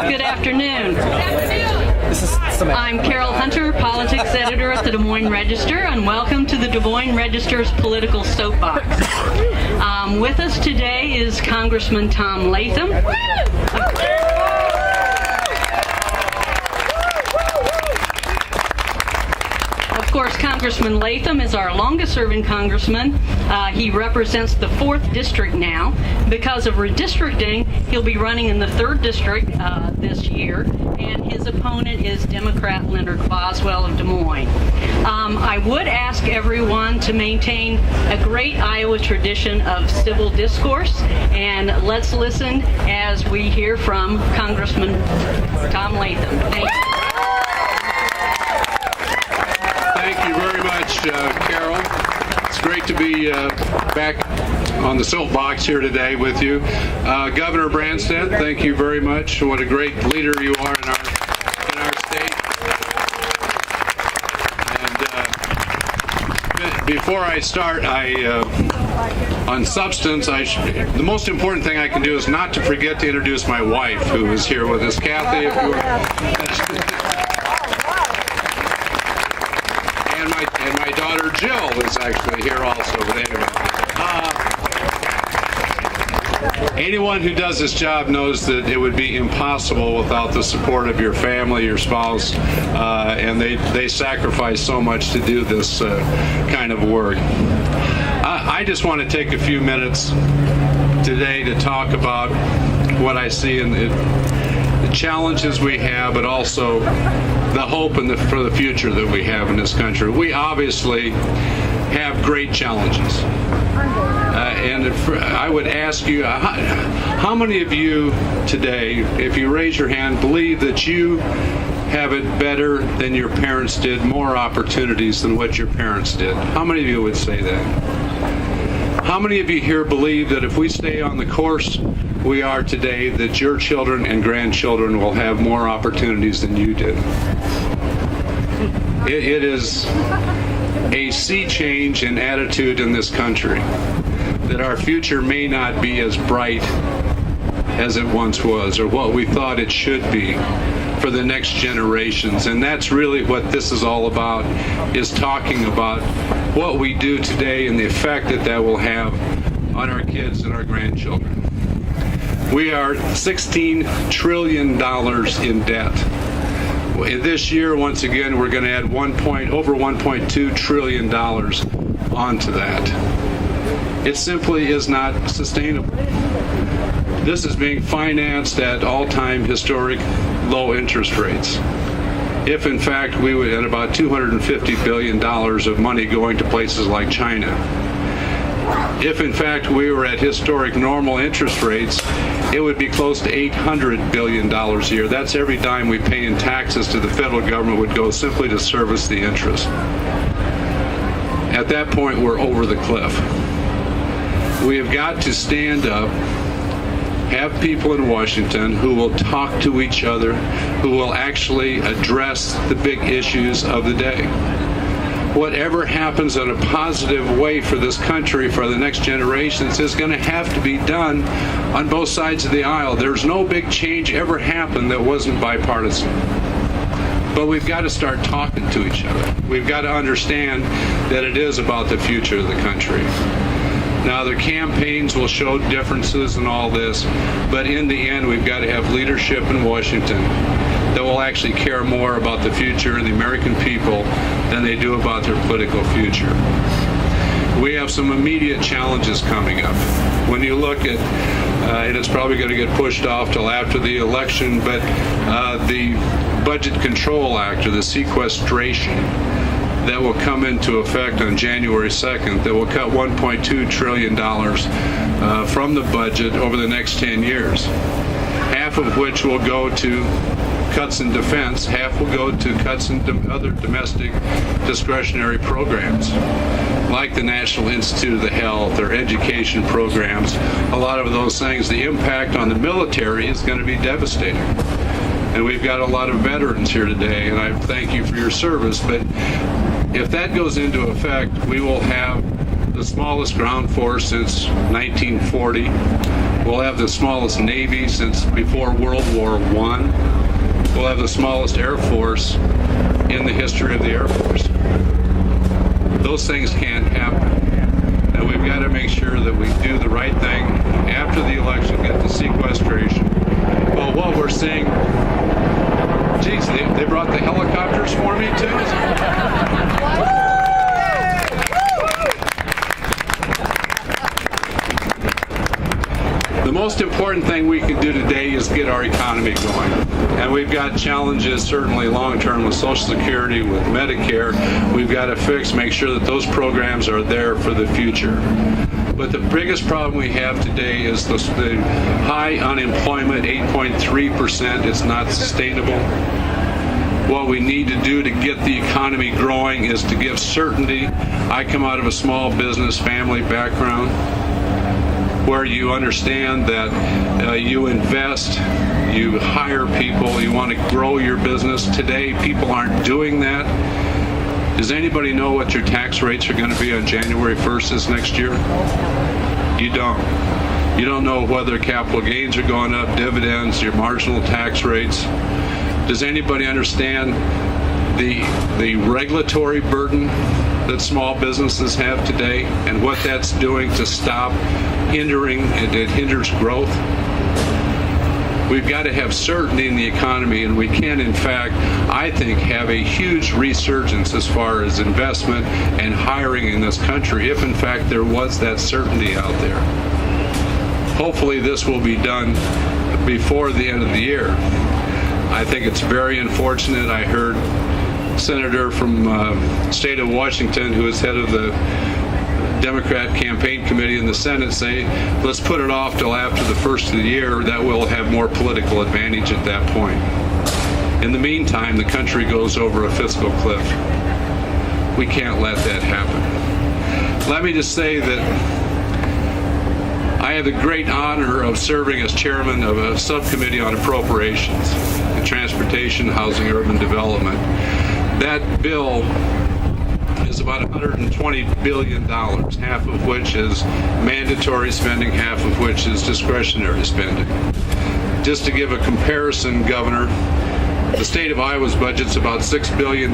Good afternoon. I'm Carol Hunter, politics editor at the Des Moines Register, and welcome to the Des Moines Register's Political Soapbox. With us today is Congressman Tom Latham. Of course, Congressman Latham is our longest-serving congressman. He represents the 4th District now. Because of redistricting, he'll be running in the 3rd District this year, and his opponent is Democrat Leonard Boswell of Des Moines. I would ask everyone to maintain a great Iowa tradition of civil discourse, and let's listen as we hear from Congressman Tom Latham. Thank you. Thank you very much, Carol. It's great to be back on the soapbox here today with you. Governor Branstad, thank you very much. What a great leader you are in our state. And before I start, on substance, the most important thing I can do is not to forget to introduce my wife, who is here with us. Kathy, if you would. And my daughter Jill is actually here also. But anyway, anyone who does this job knows that it would be impossible without the support of your family, your spouse, and they sacrifice so much to do this kind of work. I just want to take a few minutes today to talk about what I see in the challenges we have, but also the hope for the future that we have in this country. We obviously have great challenges. And I would ask you, how many of you today, if you raise your hand, believe that you have it better than your parents did, more opportunities than what your parents did? How many of you would say that? How many of you here believe that if we stay on the course we are today, that your children and grandchildren will have more opportunities than you did? It is a sea change in attitude in this country, that our future may not be as bright as it once was, or what we thought it should be for the next generations. And that's really what this is all about, is talking about what we do today and the effect that will have on our kids and our grandchildren. We are $16 trillion in debt. This year, once again, we're going to add over $1.2 trillion onto that. It simply is not sustainable. This is being financed at all-time historic low interest rates. If, in fact, we would at about $250 billion of money going to places like China. If, in fact, we were at historic normal interest rates, it would be close to $800 billion a year. That's every dime we pay in taxes to the federal government would go simply to service the interest. At that point, we're over the cliff. We have got to stand up, have people in Washington who will talk to each other, who will actually address the big issues of the day. Whatever happens in a positive way for this country, for the next generations, is going to have to be done on both sides of the aisle. There's no big change ever happened that wasn't bipartisan. But we've got to start talking to each other. We've got to understand that it is about the future of the country. Now, their campaigns will show differences in all this, but in the end, we've got to have leadership in Washington that will actually care more about the future and the American people than they do about their political future. We have some immediate challenges coming up. When you look at, and it's probably going to get pushed off till after the election, but the Budget Control Act, or the sequestration, that will come into effect on January 2nd, that will cut $1.2 trillion from the budget over the next 10 years, half of which will go to cuts in defense, half will go to cuts in other domestic discretionary programs, like the National Institute of the Health or education programs. A lot of those things, the impact on the military is going to be devastating. And we've got a lot of veterans here today, and I thank you for your service, but if that goes into effect, we will have the smallest ground force since 1940 We'll have the smallest Navy since before World War I. We'll have the smallest Air Force in the history of the Air Force. Those things can't happen. And we've got to make sure that we do the right thing after the election, get the sequestration. Well, what we're seeing, geez, they brought the helicopters for me too? The most important thing we can do today is get our economy going. And we've got challenges, certainly long-term, with Social Security, with Medicare. We've got to make sure that those programs are there for the future. But the biggest problem we have today is the high unemployment, 8.3%. It's not sustainable. What we need to do to get the economy growing is to give certainty. I come out of a small business family background, where you understand that you invest, you hire people, you want to grow your business. Today, people aren't doing that. Does anybody know what your tax rates are going to be on January 1st this next year? You don't. You don't know whether capital gains are going up, dividends, your marginal tax rates. Does anybody understand the regulatory burden that small businesses have today and what that's doing to stop hindering, it hinders growth? We've got to have certainty in the economy, and we can, in fact, I think, have a huge resurgence as far as investment and hiring in this country if, in fact, there was that certainty out there. Hopefully this will be done before the end of the year. I think it's very unfortunate. I heard Senator from the state of Washington, who is head of the Democrat campaign committee in the Senate, say, let's put it off till after the first of the year. That will have more political advantage at that point. In the meantime, the country goes over a fiscal cliff. We can't let that happen. Let me just say that I have the great honor of serving as chairman of a subcommittee on appropriations in transportation, housing, urban development. That bill is about $120 billion, half of which is mandatory spending, half of which is discretionary spending. Just to give a comparison, Governor, the state of Iowa's budget's about $6 billion.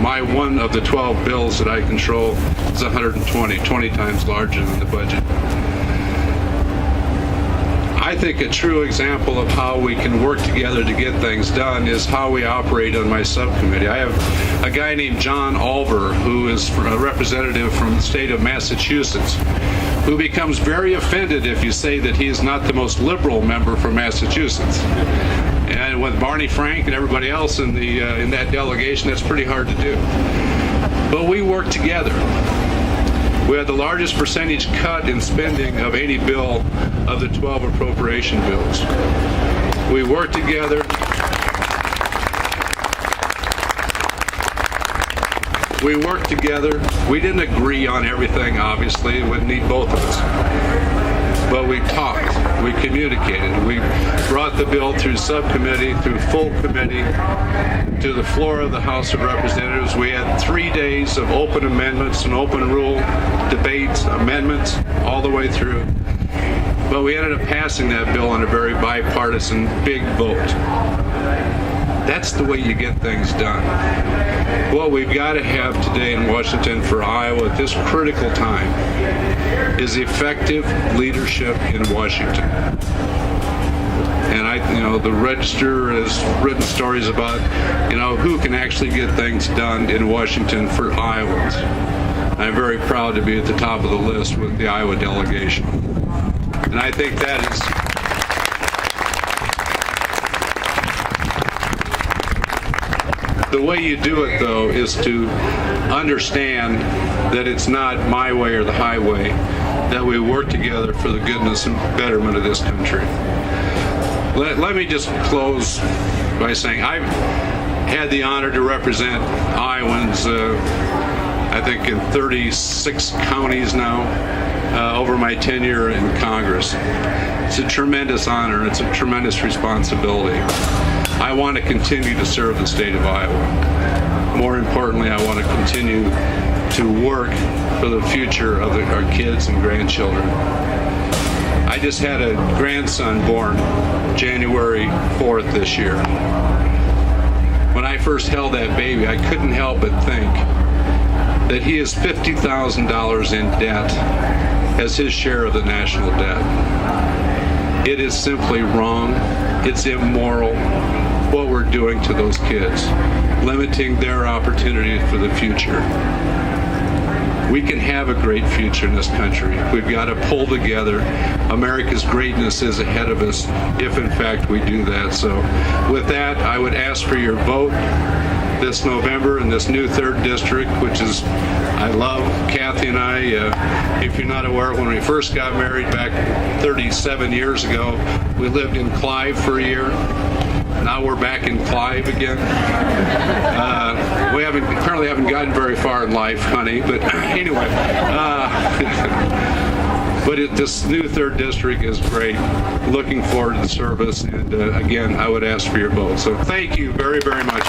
My one of the 12 bills that I control is 20 times larger than the budget. I think a true example of how we can work together to get things done is how we operate on my subcommittee. I have a guy named John Olver, who is a representative from the state of Massachusetts, who becomes very offended if you say that he is not the most liberal member from Massachusetts. And with Barney Frank and everybody else in that delegation, that's pretty hard to do. But we work together. We had the largest percentage cut in spending of any bill of the 12 appropriation bills. We worked together. We worked together. We didn't agree on everything, obviously. It would need both of us. But we talked. We communicated. We brought the bill through subcommittee, through full committee, to the floor of the House of Representatives. We had 3 days of open amendments and open rule debates, amendments, all the way through. But we ended up passing that bill on a very bipartisan, big vote. That's the way you get things done. What we've got to have today in Washington for Iowa at this critical time is effective leadership in Washington. And the Register has written stories about, who can actually get things done in Washington for Iowans. I'm very proud to be at the top of the list with the Iowa delegation. And I think that is the way you do it, though, is to understand that it's not my way or the highway, that we work together for the goodness and betterment of this country. Let me just close by saying I've had the honor to represent Iowans, I think in 36 counties now, over my tenure in Congress. It's a tremendous honor. It's a tremendous responsibility. I want to continue to serve the state of Iowa. More importantly, I want to continue to work for the future of our kids and grandchildren. I just had a grandson born January 4th this year. When I first held that baby, I couldn't help but think that he is $50,000 in debt as his share of the national debt. It is simply wrong. It's immoral what we're doing to those kids, limiting their opportunity for the future. We can have a great future in this country. We've got to pull together. America's greatness is ahead of us if, in fact, we do that. So with that, I would ask for your vote this November in this new 3rd District, which is, I love. Kathy and I, if you're not aware, when we first got married back 37 years ago, we lived in Clive for a year. Now we're back in Clive again. We apparently haven't gotten very far in life, honey, but anyway. But this new 3rd District is great. Looking forward to the service, and again, I would ask for your vote. So thank you very, very much.